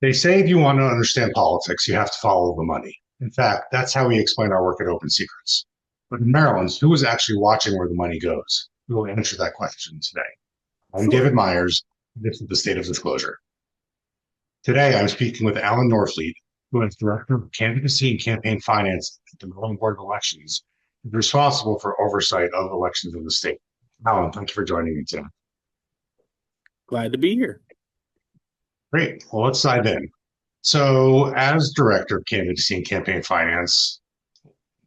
They say if you want to understand politics, you have to follow the money. In fact, that's how we explain our work at OpenSecrets. But in Maryland, who is actually watching where the money goes? We will answer that question today. I'm David Sure. Myers. This is the State of Disclosure. Today, I'm speaking with Allen Norfleet, who is Director of Candidacy and Campaign Finance at the Maryland Board of Elections, and responsible for oversight of elections in the state. Allen, thank you for joining me today. Glad to be here. Great. Well, let's dive in. So, as Director of Candidacy and Campaign Finance,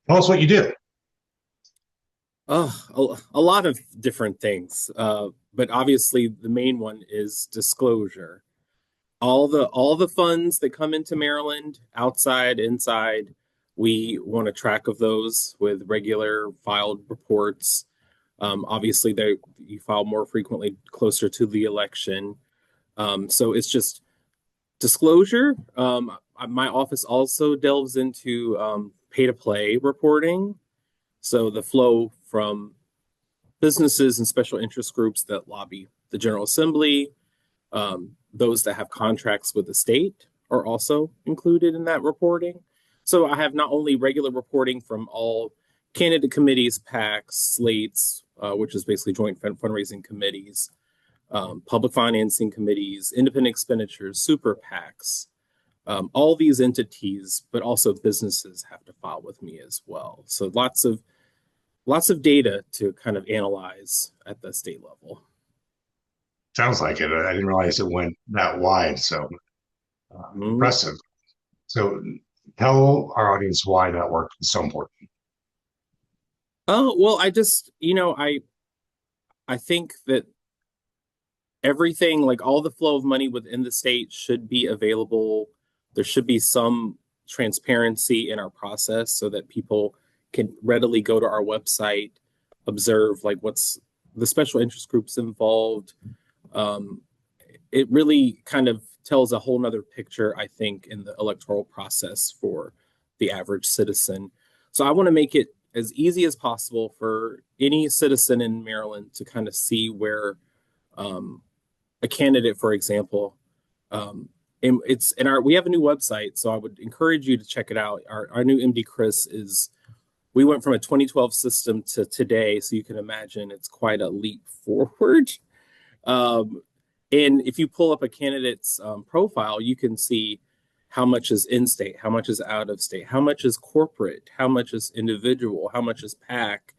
tell us what you do. A lot of different things, but obviously the main one is disclosure. All the funds that come into Maryland, outside, inside, we want a track of those with regular filed reports. Obviously, you file more frequently closer to the election, so it's just disclosure. My office also delves into pay to play reporting. So the flow from businesses and special interest groups that lobby the General Assembly, those that have contracts with the state are also included in that reporting. So I have not only regular reporting from all candidate committees, PACs, slates, which is basically joint fundraising committees, public financing committees, independent expenditures, super PACs, all these entities, but also businesses have to file with me as well. So lots of data to kind of analyze at the state level. Sounds like it. I didn't realize it went that wide. So Mm. impressive. So tell our audience why that work is so important. Oh, well, I think that everything, like all the flow of money within the state should be available. There should be some transparency in our process so that people can readily go to our website, observe like what's the special interest groups involved. Um, it really kind of tells a whole nother picture, I think, in the electoral process for the average citizen. So I want to make it as easy as possible for any citizen in Maryland to kind of see where um, a candidate, for example, and it's in our we have a new website, so I would encourage you to check it out. Our new MD Chris is we went from a 2012 system to today, so you can imagine it's quite a leap forward. Um, and if you pull up a candidate's profile, you can see how much is in state, how much is out of state, how much is corporate, how much is individual, how much is PAC.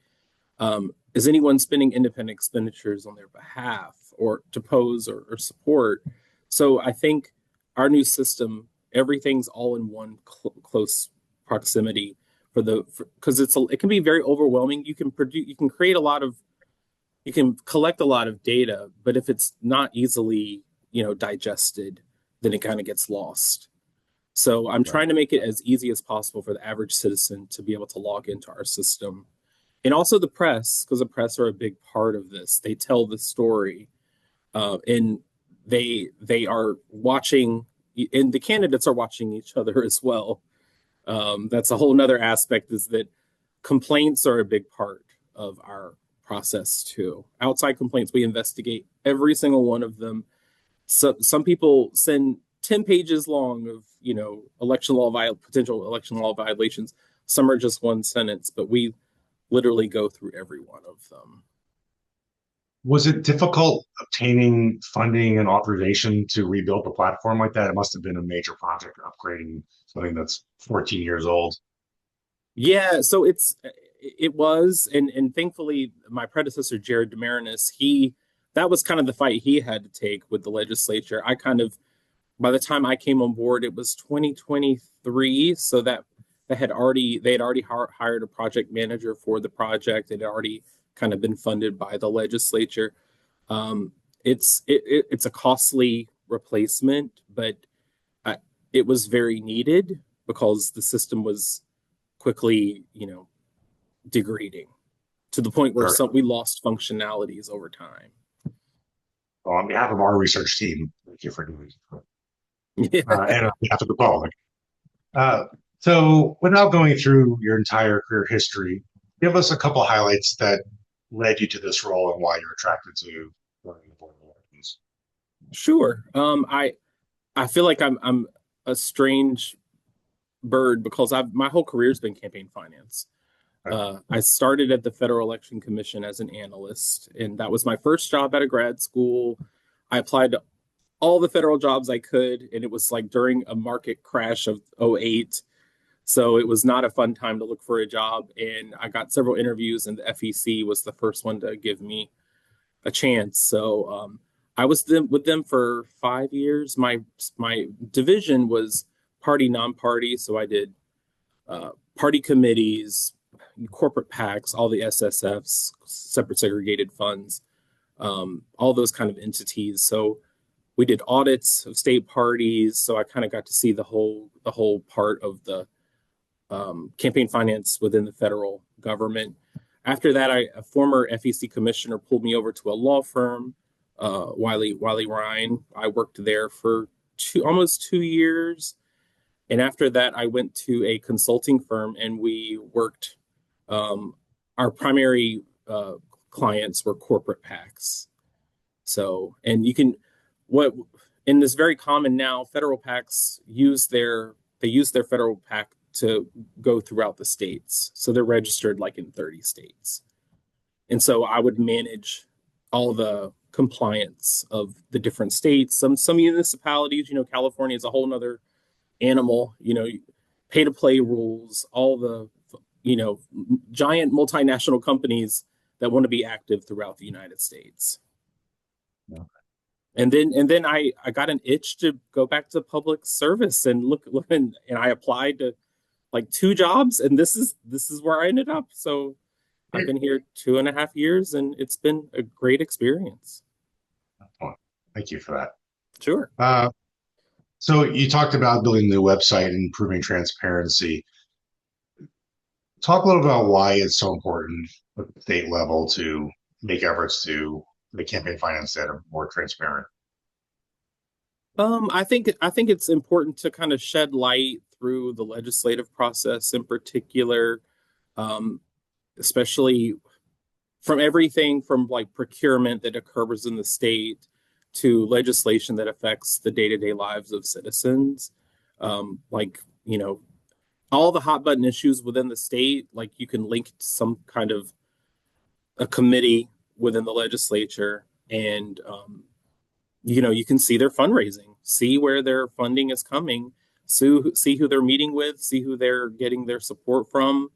Is anyone spending independent expenditures on their behalf or to pose or support? So I think our new system, everything's all in one close proximity for the because it can be very overwhelming. You can create a lot of you can collect a lot of data, but if it's not easily digested, then it kind of gets lost. So I'm Right. trying to make it as easy as possible for the average citizen to be able to log into our system, and also the press, because the press are a big part of this. They tell the story, and they are watching, and the candidates are watching each other as well. That's a whole nother aspect, is that complaints are a big part of our process too. Outside complaints, we investigate every single one of them. So some people send 10 pages long of potential election law violations. Some are just one sentence, but we literally go through every one of them. Was it difficult obtaining funding and authorization to rebuild the platform like that? It must have been a major project upgrading something that's 14 years old. Yeah, so it was, and thankfully my predecessor Jared Demarinis, he that was kind of the fight he had to take with the legislature. I kind of By the time I came on board, it was 2023, so they had already hired a project manager for the project. It had already kind of been funded by the legislature. Um, it's a costly replacement, but I, it was very needed because the system was quickly, degrading to the point where Sure. we lost functionalities over time. Well, on behalf of our research team, thank you for doing it. Yeah. And on behalf of the public. Uh, so, without going through your entire career history, give us a couple highlights that led you to this role and why you're attracted to running the board of elections. Sure. I feel like I'm a strange bird because I've my whole career's been campaign finance. Okay. I started at the Federal Election Commission as an analyst, and that was my first job out of grad school. I applied to all the federal jobs I could, and it was like during a market crash of '08. So it was not a fun time to look for a job. And I got several interviews, and the FEC was the first one to give me a chance. So I was with them for 5 years. My division was party non-party, so I did party committees, corporate PACs, all the SSFs, separate segregated funds, all those kind of entities. So we did audits of state parties. So I kind of got to see the whole part of the campaign finance within the federal government. After that, a former FEC commissioner pulled me over to a law firm, Wiley Ryan. I worked there for almost 2 years. And after that, I went to a consulting firm and we worked. Um, our primary clients were corporate PACs. So, and you can, what, and this very common now, federal PACs use their federal PAC to go throughout the states. So they're registered like in 30 states. And so I would manage all the compliance of the different states. Some municipalities, California is a whole nother animal, pay to play rules, all the, you know, giant multinational companies that want to be active throughout the United States. Yeah. And then I got an itch to go back to public service and look and I applied to like two jobs and this is where I ended up. So I've been here 2.5 years and it's been a great experience. Well, thank you for that. Sure. So you talked about building the website and improving transparency. Talk a little about why it's so important at the state level to make efforts to the campaign finance data more transparent. I think it's important to kind of shed light through the legislative process in particular, um, especially from everything from like procurement that occurs in the state to legislation that affects the day-to-day lives of citizens. Like, all the hot button issues within the state, like you can link to some kind of a committee within the legislature and you can see their fundraising, see where their funding is coming, see who they're meeting with, see who they're getting their support from.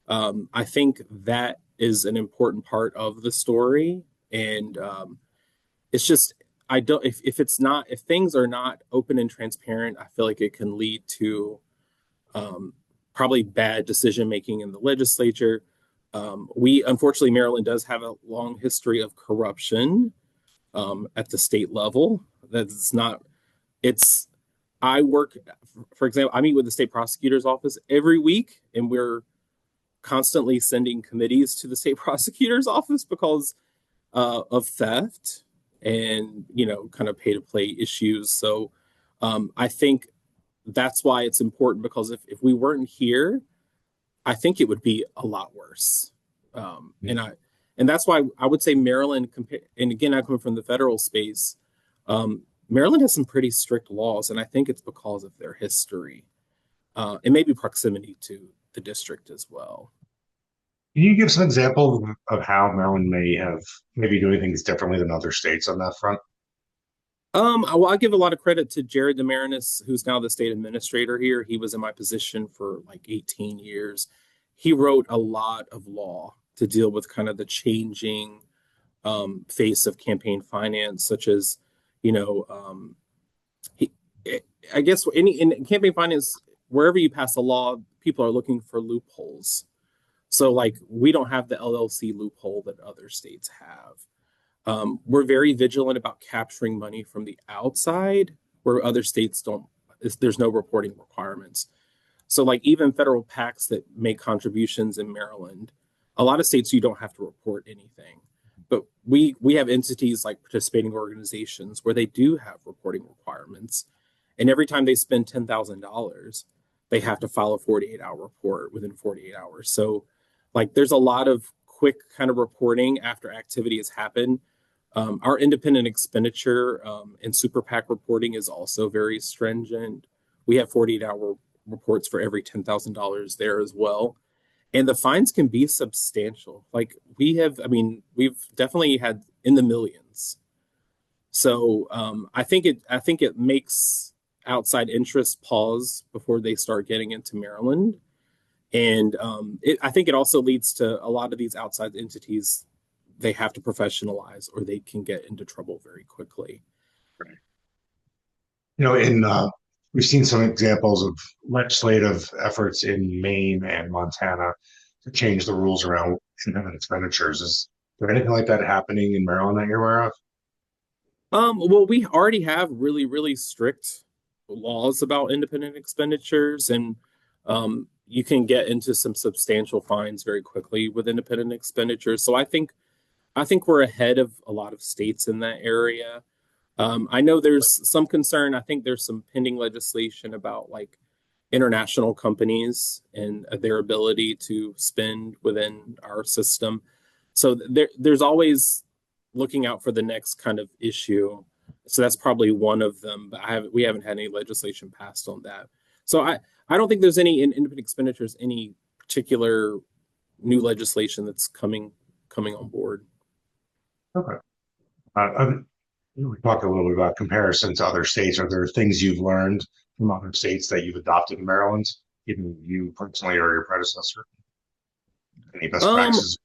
I think that is an important part of the story, and it's just I don't if things are not open and transparent, I feel like it can lead to um, probably bad decision making in the legislature. We unfortunately Maryland does have a long history of corruption at the state level. That's not, it's, I work, for example, I meet with the state prosecutor's office every week, and we're constantly sending committees to the state prosecutor's office because of theft and, kind of pay to play issues. So I think that's why it's important because if we weren't here, I think it would be a lot worse. Um, Yeah. and I and that's why I would say Maryland, and again, I come from the federal space. Maryland has some pretty strict laws, and I think it's because of their history and maybe proximity to the district as well. Can you give some examples of how Maryland may have maybe doing things differently than other states on that front? Well, I give a lot of credit to Jared Demarinis, who's now the state administrator here. He was in my position for like 18 years. He wrote a lot of law to deal with kind of the changing face of campaign finance, such as, you know, he, I guess in campaign finance, wherever you pass a law, people are looking for loopholes. So, like, we don't have the LLC loophole that other states have. We're very vigilant about capturing money from the outside, where other states don't. There's no reporting requirements. So, like, even federal PACs that make contributions in Maryland, a lot of states you don't have to report anything. But we have entities like participating organizations where they do have reporting requirements, and every time they spend $10,000, they have to file a 48-hour report within 48 hours. So, like, there's a lot of quick kind of reporting after activity has happened. Our independent expenditure and super PAC reporting is also very stringent. We have 48-hour reports for every $10,000 there as well. And the fines can be substantial. Like we have, I mean, we've definitely had in the millions. So I think it makes outside interests pause before they start getting into Maryland. And I think it also leads to a lot of these outside entities, they have to professionalize or they can get into trouble very quickly. You know, we've seen some examples of legislative efforts in Maine and Montana to change the rules around independent expenditures. Is there anything like that happening in Maryland that you're aware of? Well, we already have really, really strict laws about independent expenditures, and you can get into some substantial fines very quickly with independent expenditures. So I think we're ahead of a lot of states in that area. I know there's some concern. I think there's some pending legislation about like international companies and their ability to spend within our system. So there's always looking out for the next kind of issue. So that's probably one of them, but we haven't had any legislation passed on that. So I don't think there's any in independent expenditures, any particular new legislation that's coming on board. Okay. Uh, we talked a little bit about comparison to other states. Are there things you've learned from other states that you've adopted in Maryland, either you personally or your predecessor? Any best Um, practices?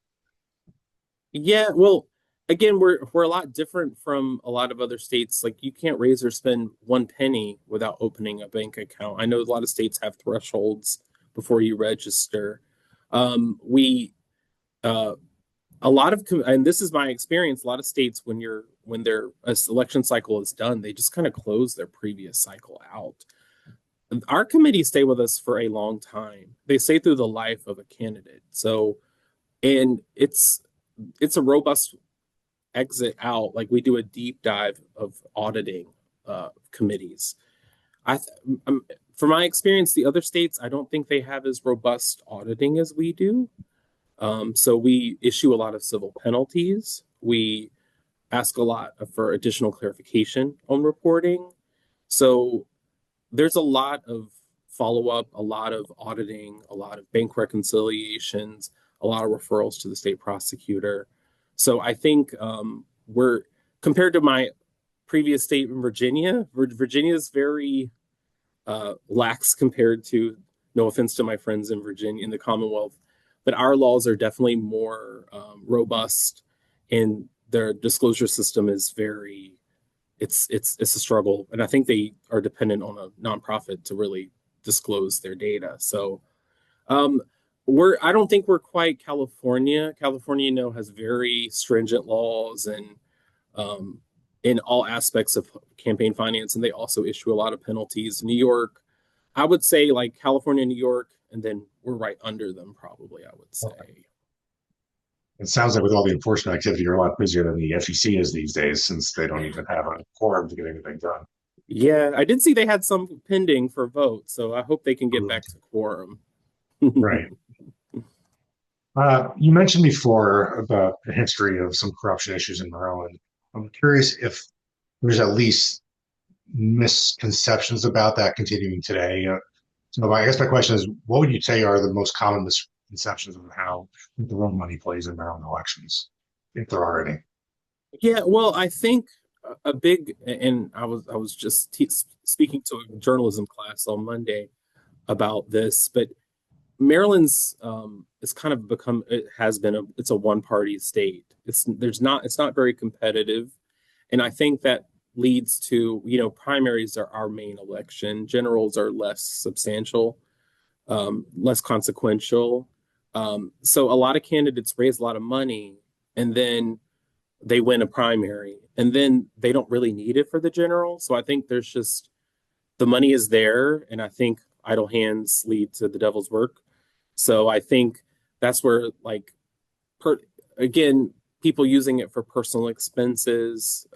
yeah, well, again, we're a lot different from a lot of other states. Like you can't raise or spend one penny without opening a bank account. I know a lot of states have thresholds before you register. We uh a lot of and this is my experience, a lot of states when their election cycle is done, they just kind of close their previous cycle out. Our committees stay with us for a long time. They stay through the life of a candidate. So, and it's a robust exit out. Like we do a deep dive of auditing committees. I, from my experience, the other states, I don't think they have as robust auditing as we do. So we issue a lot of civil penalties. We ask a lot for additional clarification on reporting. So there's a lot of follow up, a lot of auditing, a lot of bank reconciliations, a lot of referrals to the state prosecutor. So I think we're compared to my previous state in Virginia. Virginia is very lax compared to, no offense to my friends in Virginia in the Commonwealth, but our laws are definitely more robust, and their disclosure system is very it's a struggle, and I think they are dependent on a nonprofit to really disclose their data. So um, I don't think we're quite California. California, you know, has very stringent laws and um, in all aspects of campaign finance, and they also issue a lot of penalties. New York, I would say like California, New York, and then we're right under them, probably, I would say. It sounds like with all the enforcement activity, you're a lot busier than the FEC is these days, since they don't even have a quorum to get anything done. Yeah, I did see they had some pending for vote, so I hope they can get back to quorum. Right. You mentioned before about the history of some corruption issues in Maryland. I'm curious if there's at least misconceptions about that continuing today. So I guess my question is, what would you say are the most common misconceptions of how the real money plays in Maryland elections, if there are any? Yeah, well, I think a big, and I was just speaking to a journalism class on Monday about this, but Maryland's it's kind of become, it has been it's a one party state. It's not very competitive, and I think that leads to, you know, primaries are our main election. Generals are less substantial, less consequential. So a lot of candidates raise a lot of money, and then they win a primary, and then they don't really need it for the general. So I think there's just the money is there, and I think idle hands lead to the devil's work. So I think that's where like per again, people using it for personal expenses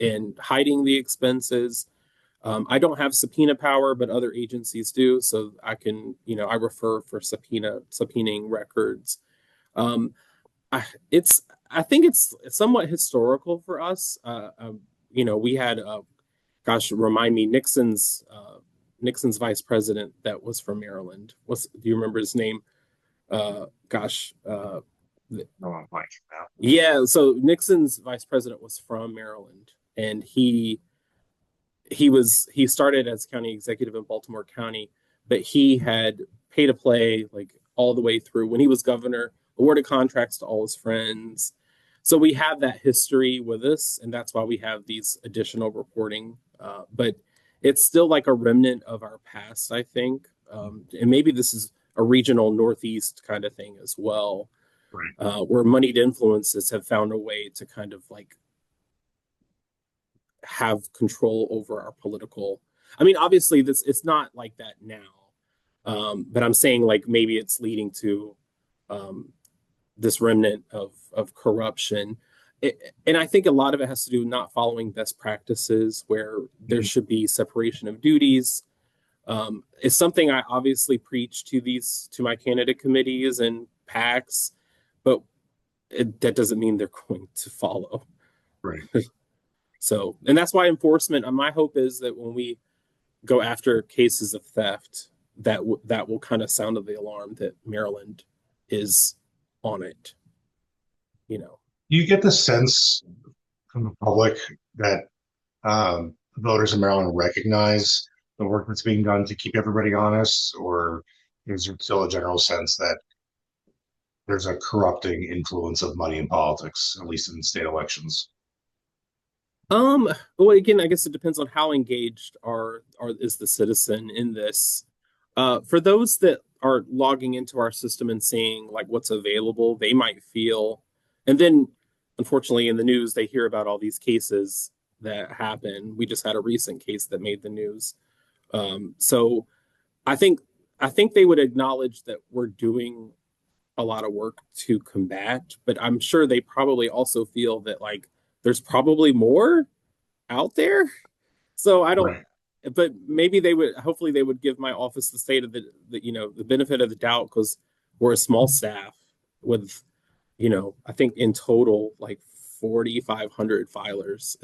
and hiding the expenses. I don't have subpoena power, but other agencies do, so I can, you know, I refer for subpoenaing records. Um, it's I think it's somewhat historical for us. We had, gosh, remind me, Nixon's vice president that was from Maryland. Do you remember his name? Gosh, No, I'm blanking now. yeah. So Nixon's vice president was from Maryland, and he started as county executive in Baltimore County, but he had pay to play like all the way through when he was governor, awarded contracts to all his friends. So we have that history with us, and that's why we have these additional reporting. But it's still like a remnant of our past, I think. And maybe this is a regional Northeast kind of thing as well, Right. where moneyed influences have found a way to kind of like have control over our political. I mean, obviously, this it's not like that now, but I'm saying like maybe it's leading to um, this remnant of corruption. And I think a lot of it has to do with not following best practices, where there Mhm. should be separation of duties. It's something I obviously preach to my candidate committees and PACs, but that doesn't mean they're going to follow. Right. So, and that's why enforcement. My hope is that when we go after cases of theft, that will kind of sound the alarm that Maryland is on it. You know. Do you get the sense from the public that voters in Maryland recognize the work that's being done to keep everybody honest, or is there still a general sense that there's a corrupting influence of money in politics, at least in state elections? Um, well, again, I guess it depends on how engaged are is the citizen in this. For those that are logging into our system and seeing like what's available, they might feel, and then unfortunately in the news they hear about all these cases that happen. We just had a recent case that made the news. So I think I think they would acknowledge that we're doing a lot of work to combat, but I'm sure they probably also feel that like there's probably more out there. So I don't, Right. but maybe they would, hopefully they would give my office the state of the benefit of the doubt because we're a small staff with, I think in total like 4,500 filers.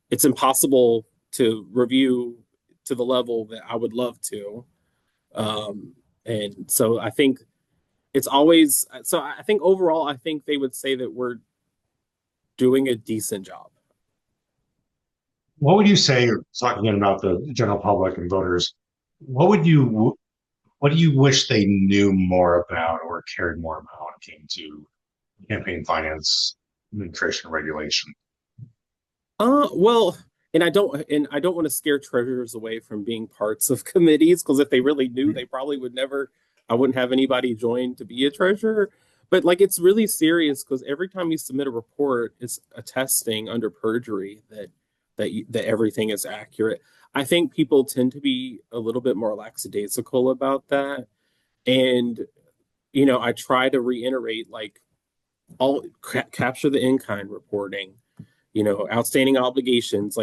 It's impossible to review to the level that I would love to. Um, and so I think overall, I think they would say that we're doing a decent job. What would you say, talking again about the general public and voters, what do you wish they knew more about or cared more about when it came to campaign finance administration regulation? Well, and I don't want to scare treasurers away from being parts of committees because if they really knew, they probably would never. I wouldn't have anybody join to be a treasurer. But like, it's really serious because every time you submit a report, it's attesting under perjury that everything is accurate. I think people tend to be a little bit more lackadaisical about that, and I try to reiterate like all capture the in-kind reporting, outstanding obligations.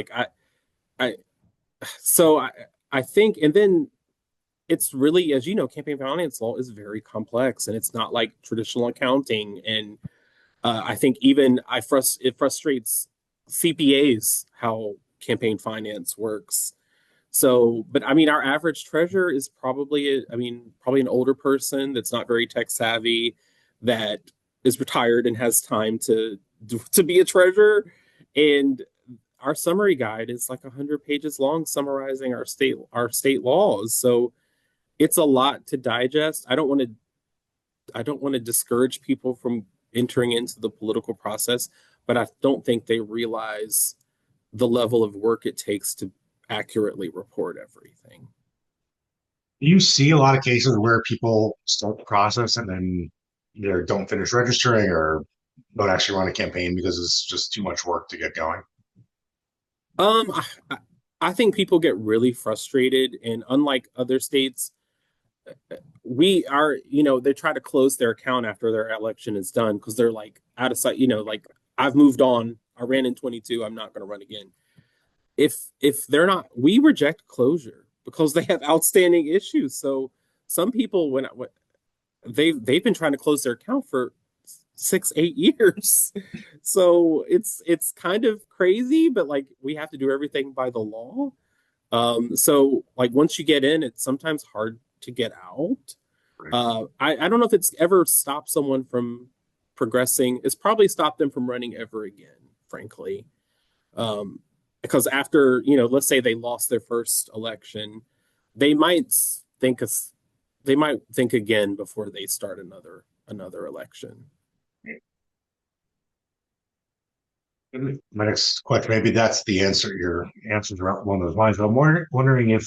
I, so I think, and then it's really, as you know, campaign finance law is very complex, and it's not like traditional accounting. And I think even it frustrates CPAs how campaign finance works. So, but I mean, our average treasurer is probably an older person that's not very tech savvy, that is retired and has time to be a treasurer. And our summary guide is like 100 pages long, summarizing our state laws. So it's a lot to digest. I don't want to discourage people from entering into the political process, but I don't think they realize the level of work it takes to accurately report everything. Do you see a lot of cases where people start the process and then either don't finish registering or don't actually run a campaign because it's just too much work to get going? Um, I, I think people get really frustrated, and unlike other states, we are, they try to close their account after their election is done because they're like out of sight, like I've moved on. I ran in 22. I'm not going to run again. If they're not, we reject closure because they have outstanding issues. So some people when they've been trying to close their account for 6, 8 years. So it's kind of crazy, but like we have to do everything by the law. So like once you get in, it's sometimes hard to get out. Right. I don't know if it's ever stopped someone from progressing. It's probably stopped them from running ever again, frankly. Um, because after, let's say they lost their first election, they might think they might think again before they start another election. My next question, maybe that's the answer. Your answers around one of those lines. I'm wondering if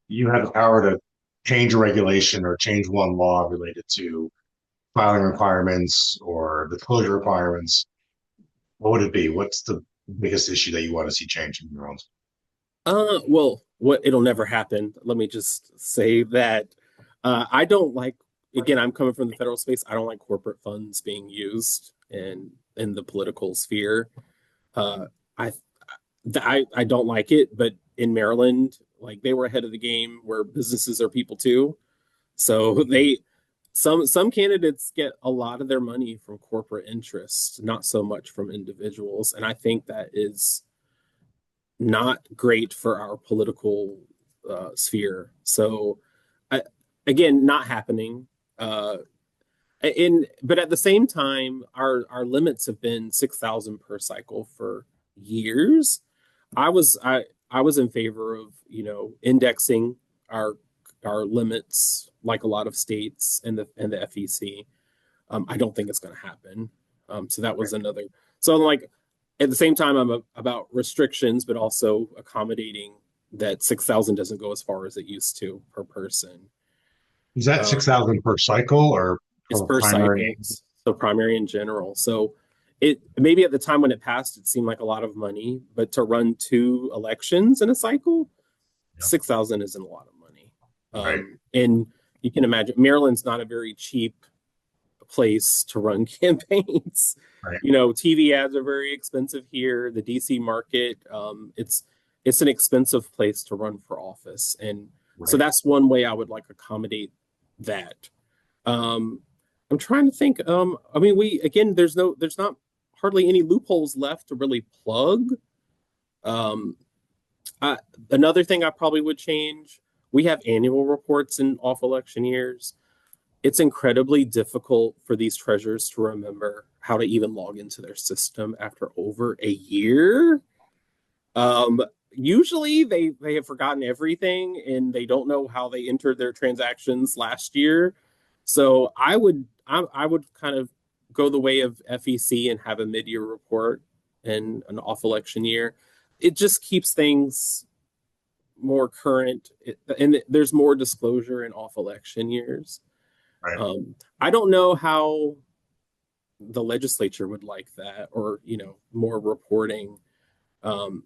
you had the power to change a regulation or change one law related to filing requirements or disclosure requirements. What would it be? What's the biggest issue that you want to see change in your own? Well, what it'll never happen. Let me just say that I don't like. Again, I'm coming from the federal space. I don't like corporate funds being used in the political sphere. Uh, I I don't like it, but in Maryland, like they were ahead of the game where businesses are people too. So some candidates get a lot of their money from corporate interests, not so much from individuals, and I think that is not great for our political sphere. So, I, again, not happening. But at the same time, our limits have been 6,000 per cycle for years. I was in favor of indexing our our limits like a lot of states and the FEC. I don't think it's going to happen. So that was another. So I'm like, at the same time, about restrictions, but also accommodating that 6,000 doesn't go as far as it used to per person. Is that Um, 6,000 per cycle or it's from a per primary? cycle, so primary in general. So it maybe at the time when it passed, it seemed like a lot of money, but to run 2 elections in a cycle, Yeah. 6,000 isn't a lot of money. Right. And you can imagine Maryland's not a very cheap place to run campaigns. Right. TV ads are very expensive here. The DC market, it's an expensive place to run for office, and so Right. that's one way I would like accommodate that. Um, I'm trying to think. I mean, we again, there's not hardly any loopholes left to really plug. Um, I, Another thing I probably would change. We have annual reports in off election years. It's incredibly difficult for these treasurers to remember how to even log into their system after over a year. Um, Usually they have forgotten everything and they don't know how they entered their transactions last year. So I would kind of go the way of FEC and have a mid-year report and an off election year. It just keeps things more current, and there's more disclosure in off election years. Right. I don't know how the legislature would like that, or more reporting. Um,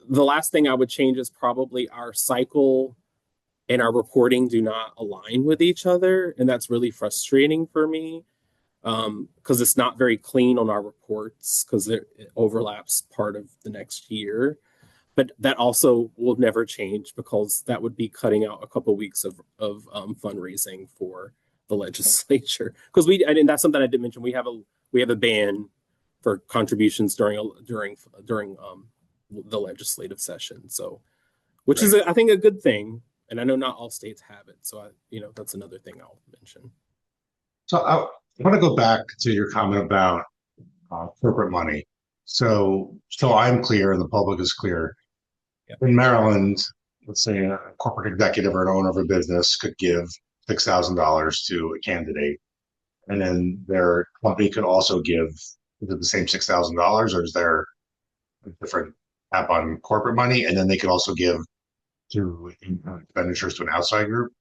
the last thing I would change is probably our cycle and our reporting do not align with each other, and that's really frustrating for me because it's not very clean on our reports because it overlaps part of the next year. But that also will never change because that would be cutting out a couple of weeks of fundraising for the legislature. Because and that's something I did mention. We have a ban for contributions during the legislative session. So, which is Right. I think a good thing. And I know not all states have it. So that's another thing I'll mention. So I want to go back to your comment about corporate money. So I'm clear and the public is clear. Yeah. In Maryland, let's say a corporate executive or an owner of a business could give $6,000 to a candidate, and then their company could also give the same $6,000, or is there a different cap on corporate money? And then they could also give to expenditures to an outside group.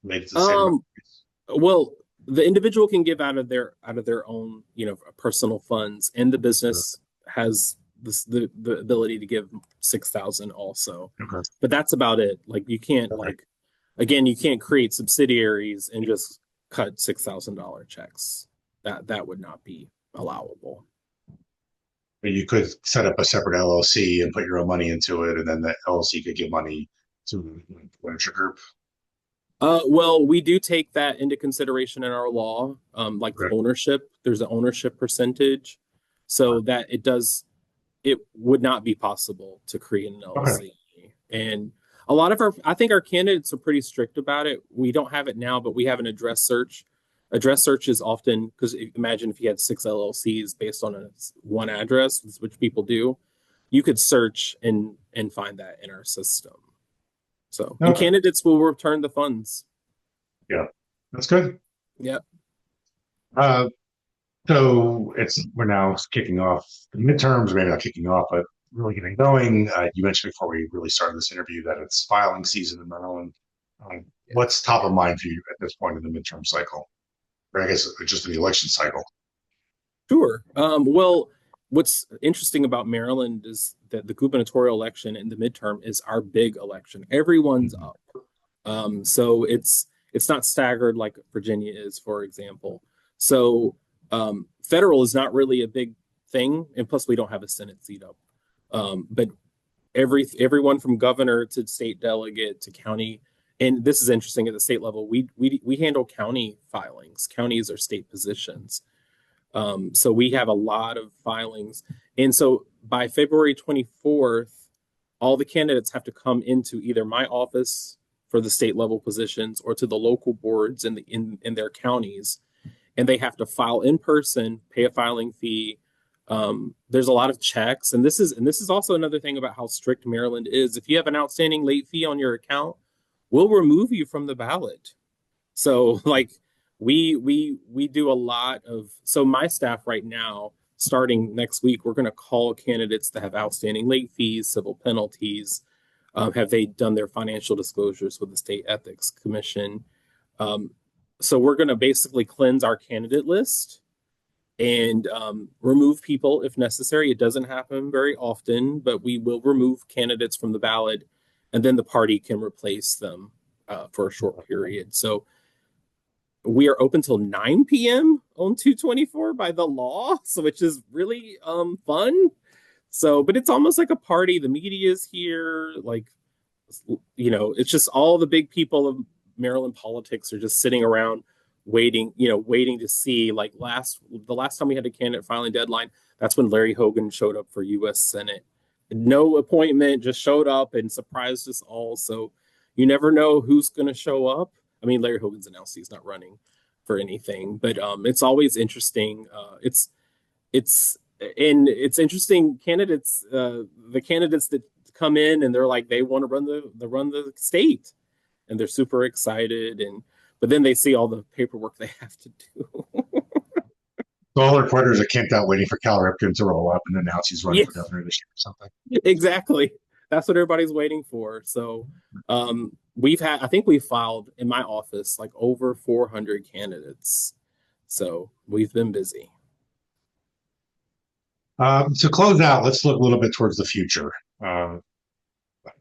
Make it the same. Um, Well, the individual can give out of their own, personal funds, and the business has the ability to give 6,000 also. Okay. But that's about it. Like you can't Okay. again, you can't create subsidiaries and just cut $6,000 checks. That would not be allowable. But you could set up a separate LLC and put your own money into it, and then the LLC could give money to the venture group. Well, we do take that into consideration in our law, like Okay. ownership. There's an ownership percentage, so that it would not be possible to create an Okay. LLC. And a lot of I think our candidates are pretty strict about it. We don't have it now, but we have an address search. Address search is often because imagine if you had six LLCs based on one address, which people do, you could search and find that in our system. So, and Okay. candidates will return the funds. Yeah. That's good. Yeah, Uh, so we're now kicking off the midterms, maybe not kicking off, but really getting going. You mentioned before we really started this interview that it's filing season in Maryland. yeah, What's top of mind for you at this point in the midterm cycle? Or I guess just in the election cycle. sure. Well, what's interesting about Maryland is that the gubernatorial election and the midterm is our big election. Everyone's Mhm. up. So it's not staggered like Virginia is, for example. So federal is not really a big thing, and plus we don't have a Senate seat up. But everyone from governor to state delegate to county, and this is interesting at the state level. We handle county filings. Counties are state positions. So we have a lot of filings, and so by February 24th, all the candidates have to come into either my office for the state level positions or to the local boards in their counties, and they have to file in person, pay a filing fee. There's a lot of checks, and this is also another thing about how strict Maryland is. If you have an outstanding late fee on your account, we'll remove you from the ballot. So like we do a lot of so my staff right now, starting next week, we're going to call candidates that have outstanding late fees, civil penalties. Have they done their financial disclosures with the state ethics commission? Um, so we're going to basically cleanse our candidate list and remove people if necessary. It doesn't happen very often, but we will remove candidates from the ballot, and then the party can replace them for a short period. So we are open till 9 p.m. on 2/24 by the law, so which is really fun. So, but it's almost like a party. The media is here, like it's just all the big people of Maryland politics are just sitting around waiting to see like the last time we had a candidate filing deadline, that's when Larry Hogan showed up for US Senate. No appointment, just showed up and surprised us all. So you never know who's going to show up. I mean, Larry Hogan's announced he's not running for anything, but it's always interesting. It's and it's interesting candidates, the candidates that come in and they're like they want to run the state and they're super excited, and but then they see all the paperwork they have to do. So all the reporters are camped out waiting for Cal Ripken to roll up and announce he's running Yeah, for governor this year or something. exactly. That's what everybody's waiting for. So I think we filed in my office like over 400 candidates. So we've been busy. To close out, let's look a little bit towards the future. Uh,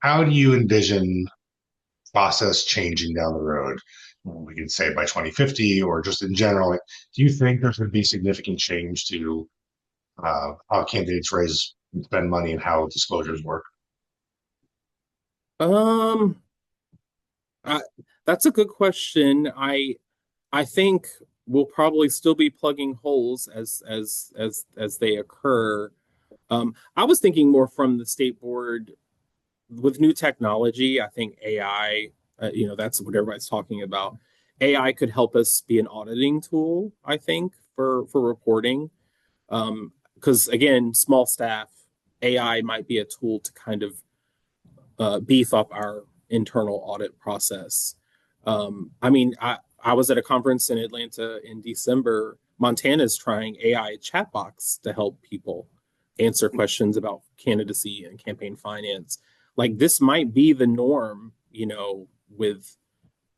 how do you envision process changing down the road? We can say by 2050 or just in general. Like, do you think there's going to be significant change to how candidates raise and spend money and how disclosures work? Um, I, that's a good question. I think we'll probably still be plugging holes as they occur. I was thinking more from the state board with new technology. I think AI, that's what everybody's talking about. AI could help us be an auditing tool, I think, for reporting. Because again, small staff, AI might be a tool to kind of beef up our internal audit process. I mean, I was at a conference in Atlanta in December. Montana's trying AI chatbots to help people answer questions about candidacy and campaign finance. Like this might be the norm, with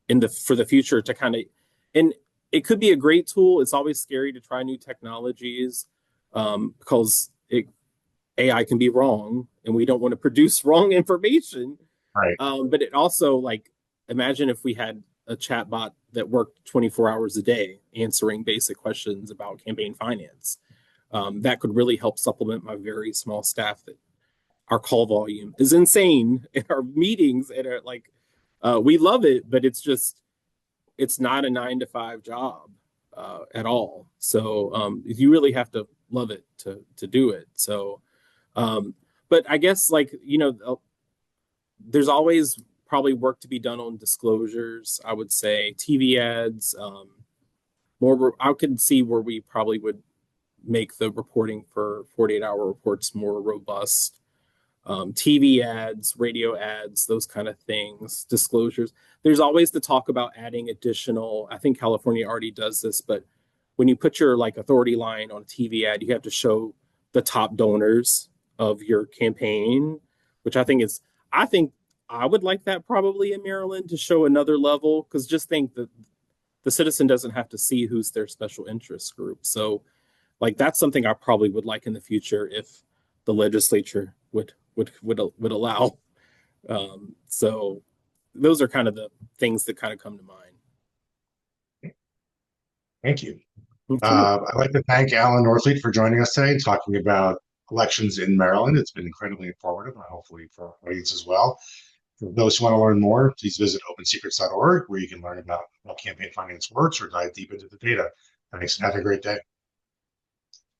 in the for the future to kind of, and it could be a great tool. It's always scary to try new technologies because AI can be wrong, and we don't want to produce wrong information. Right. But it also like imagine if we had a chat bot that worked 24 hours a day answering basic questions about campaign finance. That could really help supplement my very small staff. That our call volume is insane in our meetings, and we love it, but it's just it's not a 9 to 5 job at all. So you really have to love it to do it. So, um, but I guess like there's always probably work to be done on disclosures. I would say TV ads. More, I could see where we probably would make the reporting for 48-hour reports more robust. TV ads, radio ads, those kind of things, disclosures. There's always the talk about adding additional. I think California already does this, but when you put your like authority line on a TV ad, you have to show the top donors of your campaign, which I think I would like that probably in Maryland to show another level because just think that the citizen doesn't have to see who's their special interest group. So like that's something I probably would like in the future if the legislature would allow. So those are kind of the things that kind of come to mind. Thank you. Sure. I'd like to thank Allen Norfleet for joining us today and talking about elections in Maryland. It's been incredibly informative, and hopefully for our audience as well. For those who want to learn more, please visit OpenSecrets.org, where you can learn about how campaign finance works or dive deep into the data. Thanks, and have a great day.